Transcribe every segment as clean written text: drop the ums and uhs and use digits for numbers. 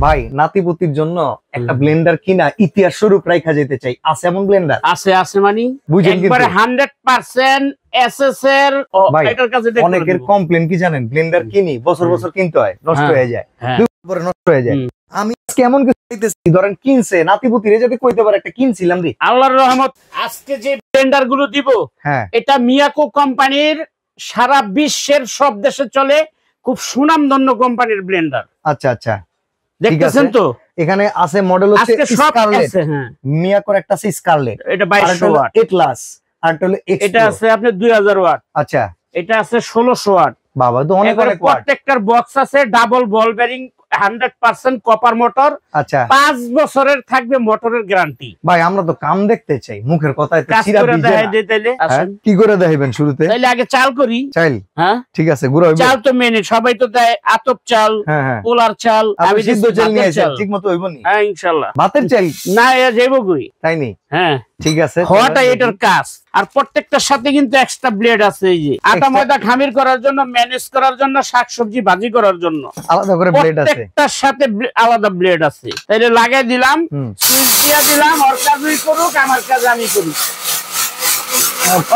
ভাই নাতিপুতির জন্য একটা ব্লেন্ডার কিনা ইতিহাস স্বরূপ রাখা যেতে চাই, আছে এমন ব্লেন্ডার? আছে মানে একবারে 100% এসএস এর। এটার কাছে অনেকের কমপ্লেন কি জানেন, ব্লেন্ডার কিনি বছর বছর কিনতে হয়, নষ্ট হয়ে যায়, পরে নষ্ট হয়ে যায়। আমি আজকে এমন কিছু চাইতেছি, ধরেন কিনছে নাতিপুতিরে যদি কইতে পারে একটা কিনছিলাম রে, আল্লাহর রহমত। আজকে যে ব্লেন্ডার গুলো দিব, এটা মিয়াকো কোম্পানির, সারা বিশ্বের সব দেশে চলে, খুব সুনামধন্য কোম্পানির ব্লেন্ডার। আচ্ছা আচ্ছা, দেখতেছেন তো এখানে আছে মডেল হচ্ছে স্কারলেট, মিয়াকোর একটা আছে স্কারলেট, এটা 2200 ওয়াট এটলাস, আর হলো এটা আছে আপনি 2000 ওয়াট। আচ্ছা, এটা আছে 1600 ওয়াট। বাবা তো অনেক অনেক ওয়াট। প্রত্যেকটার বক্স আছে ডাবল বল বেরিং, 100% কপার মোটর। আচ্ছা, 5 বছরের থাকবে মোটরের গ্যারান্টি। ভাই আমরা তো কাম দেখতে চাই, মুখের কথায় তো চিরা দেখাই দিই। তাইলে কি করে দেখাবেন শুরুতে? তাইলে আগে চাল করি। চাল, হ্যাঁ ঠিক আছে, গুঁড়া হইবে। চাল তো মেনে সবাই তো দেয়, আতপ চাল, পোলার চাল, আমি সিদ্ধ চাল নিয়ে আসি, ঠিকমতো হইব নি? হ্যাঁ ইনশাআল্লাহ। ভাতের চাল না যাইবো কই, তাই নি? হ্যাঁ ঠিক আছে, হওয়াটা এটার কাজ। আর প্রত্যেকটার সাথে কিন্তু এক্সট্রা ব্লেড আছে, এই যে আটা ময়দা খামির করার জন্য, ম্যানেজ করার জন্য, শাকসবজি ভাজি করার জন্য আলাদা করে ব্লেড আছে, প্রত্যেকটার সাথে আলাদা ব্লেড আছে। তাইলে লাগাই দিলাম, সুইচ দিয়া দিলাম, ওর কাজই করুক, আমার কাজ আমি করি,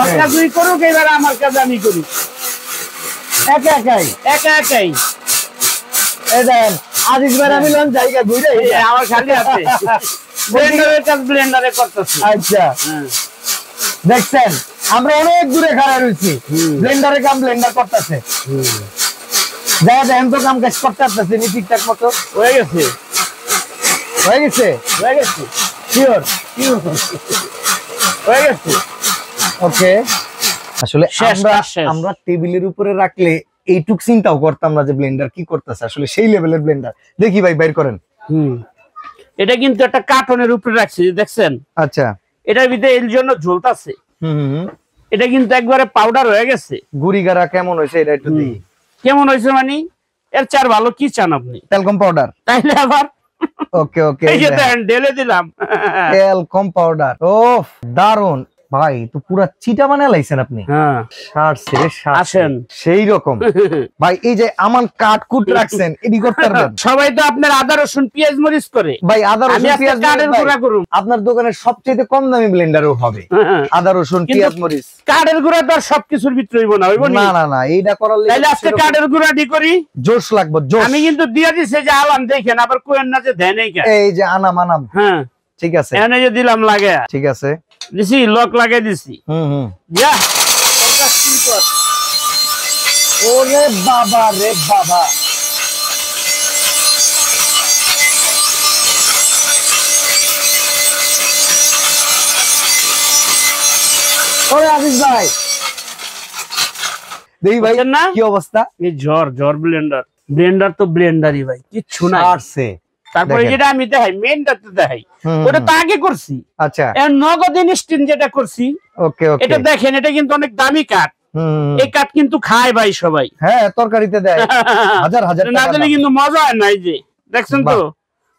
ওর কাজই করুক, এবার আমার কাজ আমি করি, একা একাই। এই দেখেন আজিজ ভাই আমি লন জায়গা ঘুরে, আমার খালি আছে ব্লেন্ডারের কাজ ব্লেন্ডারে করতেছি। আচ্ছা দেখছেন, আমরা অনেক দূরে খাড়া রয়েছি, ব্লেন্ডারের কাম ব্লেন্ডার করতেছে। দেখা দেখেন তো কাম কাজ করতে পারতেছে নি ঠিকঠাক মতো? হয়ে গেছে শিওর হয়ে গেছে। ওকে, আসলে আমরা টেবিলের উপরে রাখলে এইটুক চিন্তাও করতাম না যে ব্লেন্ডার কি করতেছে, আসলে সেই লেভেলের ব্লেন্ডার। দেখি ভাই বাইর করেন। এটা কিন্তু একটা কার্টনের উপরে রাখছি, দেখছেন? আচ্ছা, এটার ভিতরে এর জন্য ঝুলতাছে। এটা কিন্তু একবারে পাউডার হয়ে গেছে। গুড়িগাড়া কেমন হয়েছে এটা একটু দেখি। কেমন হয়েছে মানে এর চার ভালো কি চান আপনি? টেলকম পাউডার, তাইলে আবার ওকে ওকে, এই যে দেন ঢেলে দিলাম টেলকম পাউডার। ওফ দারুন ভাই, তো পুরা চিটা বানায় লাইছেন আপনি। হ্যাঁ, আসেন সেই রকম ভাই। এই যে আমান কাট কুট রাখছেন, এডি করতে পারবেন? সবাই তো আপনার আদা রসুন পেঁয়াজ মরিচ করে ভাই, আদা রসুন পেঁয়াজ কাঠের গুঁড়া করুন। আপনার দোকানের সবচেয়ে কম দামি ব্লেন্ডারও হবে আদা রসুন পেঁয়াজ মরিচ। কাঠের গুঁড়া তো আর সবকিছুর ভিতরে হইব না, হইব না না না, এইটা করার লাগি তাইলে আজকে কাঠের গুঁড়া দি করি, জোশ লাগবে জোশ। আমি কিন্তু দিয়া দিছি যে আলাম, দেখেন আবার কোয়েন না যে দেন এই এই যে আনাম। হ্যাঁ ঠিক আছে, এনে যে দিলাম লাগে, ঠিক আছে দিছি, লক লাগিয়ে দিছি। যা ওরে বাবা রে বাবা, ওরে আজিজ ভাই দেখি ভাই না কি অবস্থা। এই জ্বর ব্লেন্ডার তো ব্লেন্ডারই ভাই, কিচ্ছু না আছে। তারপরে যেটা আমি দেখাই, মেইনটা তো দেখাই, ওটা তো আগে করছি। আচ্ছা, এর নগদ ইনস্ট্যান্ট যেটা করছি, ওকে ওকে, এটা দেখেন, এটা কিন্তু অনেক দামি কাঠ। এই কাঠ কিন্তু খায় ভাই সবাই, হ্যাঁ তরকারিতে দেয়, হাজার হাজার না দিলে কিন্তু মজা হয় না। এই যে দেখছেন তো,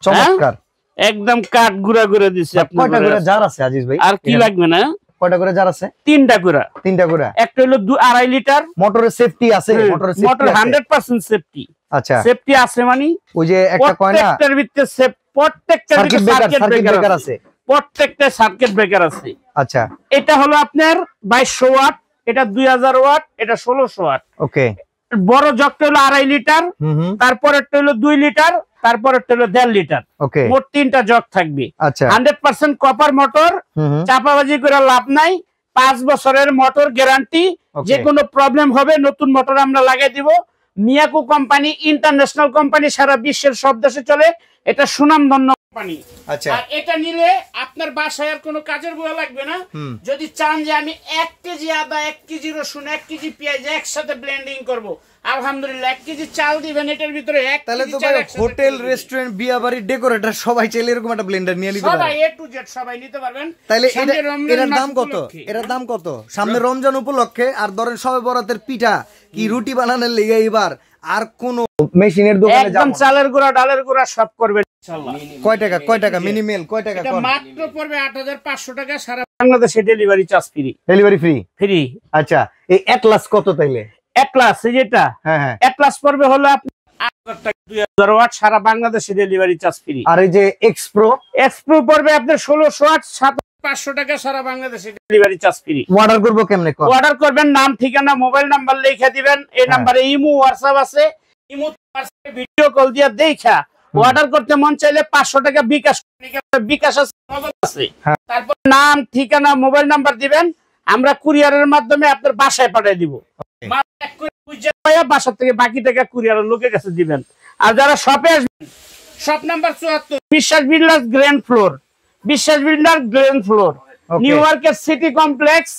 চমৎকার একদম কাঠ গুঁড়া করে দিচ্ছে। কয়টা করে জার আছে আজিজ ভাই? আর কি লাগবে না? কয়টা করে জার আছে? তিনটা করে। একটা হলো 2.5 লিটার। মোটরের সেফটি আছে? Motor 100% safety. আচ্ছা, সেফটি আছে মানে ওই যে একটা কয় না, প্রত্যেকটার ভিতরে প্রত্যেকটার ভিতরে সার্কিট ব্রেকার আছে, প্রত্যেকটা সার্কিট ব্রেকার আছে। আচ্ছা, এটা হলো আপনার 2200 ওয়াট, এটা 2000 ওয়াট, এটা 1600 ওয়াট। ওকে, বড় জগটা হলো 2.5 লিটার, তারপরেরটা হলো 2 লিটার, তারপরেরটা হলো 1.5 লিটার। ওকে, মোট 3টা জগ থাকবে। আচ্ছা, 100% কপার মোটর, চাপাবাজি করে লাভ নাই, 5 বছরের মোটর গ্যারান্টি। যে কোনো প্রবলেম হবে নতুন মোটর আমরা লাগাই দিব। মিয়াকো কোম্পানি ইন্টারন্যাশনাল কোম্পানি, সারা বিশ্বের সব দেশে চলে, এটা সুনামধন্য কোম্পানি। আচ্ছা, আর এটা নিলে আপনার বাসায় আর কোনো কাজের বুয়া লাগবে না। যদি চান যে আমি 1 কেজি আদা, 1 কেজি রসুন, 1 কেজি পেঁয়াজ একসাথে ব্লেন্ডিং করব, আলহামদুলিল্লাহ 1 কেজি চাল দিবেন এটার ভিতরে, 1 তাহলে তো ভাই হোটেল রেস্টুরেন্ট বিয়া বাড়ি ডেকোরেটর সবাই চাইলে এরকম একটা ব্লেন্ডার নিয়ে নিতে পারবে, সবাই A to Z সবাই নিতে পারবেন। তাহলে এটার দাম কত? এটার দাম কত সামনে রমজান উপলক্ষে? আর ধরেন সবে বরাতের পিঠা কি রুটি বানানোর লেগে এবার আর কোন মেশিনের দোকানে যাব, চালের গুঁড়া ডালের গুঁড়া সব করবেন ইনশাআল্লাহ। কয় টাকা মিনিমাম কয় টাকা? এটা মাত্র পড়বে 8500 টাকা, সারা বাংলাদেশে delivery charge free. Delivery free. আচ্ছা, এই এটলাস কত তাইলে? এটলাস যেটা, হ্যাঁ, এটলাস পড়বে হলো 2000 ওয়াট সারা বাংলাদেশে ডেলিভারি চার্জ ফ্রি। আর এই যে এক্সপ্রো পড়বে আপনার 1600 ওয়াট 7500 টাকা সারা বাংলাদেশে ডেলিভারি চার্জ ফ্রি। অর্ডার করব কেমনে? অর্ডার করবেন, নাম ঠিকানা মোবাইল নাম্বার লিখে দিবেন। এই নম্বরে ইমো হোয়াটসঅ্যাপ আছে, ইমো হোয়াটসঅ্যাপে ভিডিও কল দিয়ে দেখা অর্ডার করতে মন চাইলে 500 টাকা বিকাশ আছে। তারপর নাম ঠিকানা মোবাইল নাম্বার দিবেন, আমরা কুরিয়ারের মাধ্যমে আপনার বাসায় পাঠিয়ে দিব। বাসা থেকে বাকি টাকা কুরিয়ারের লোকের কাছে দিবেন। আর যারা শপে আসবেন, শপ নাম্বার 74 বিশ্বাস বিল্ডার্স গ্র্যান্ড ফ্লোর, বিশ্বাস builder grand floor, new market city complex,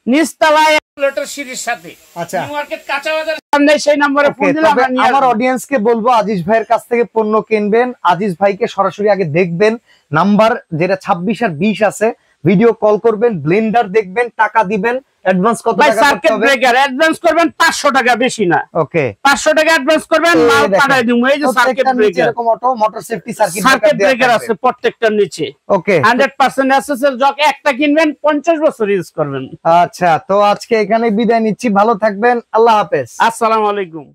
নিচতলায় এসকেলেটর সিঁড়ির সাথে। আচ্ছা, নিউ মার্কেট কাঁচা বাজার সামনে। সেই নম্বরে ফোন দিলে আমরা নিয়ে আমার অডিয়েন্সকে বলবো আজিজ ভাইয়ের কাছ থেকে পণ্য কিনবেন, আজিজ ভাইকে সরাসরি আগে দেখবেন। নাম্বার যেটা 26 আর 20 আছে, ভিডিও কল করবেন, ব্লেন্ডার দেখবেন, টাকা দিবেন। অ্যাডভান্স কত টাকা করতে হবে? ব্রেকার অ্যাডভান্স করবেন 500 টাকা, বেশি না। ওকে, 500 টাকা অ্যাডভান্স করবেন, মাল পাঠিয়ে দিমু। এই যে সার্কিট ব্রেকার, এরকম auto motor safety circuit breaker আছে প্রত্যেকটার নিচে। ওকে, 100% এসএসএল জক একটা কিনবেন 50 বছর ইউজ করবেন। আচ্ছা, তো আজকে এখানে বিদায় নিচ্ছি, ভালো থাকবেন, আল্লাহ হাফেজ, আসসালামু আলাইকুম।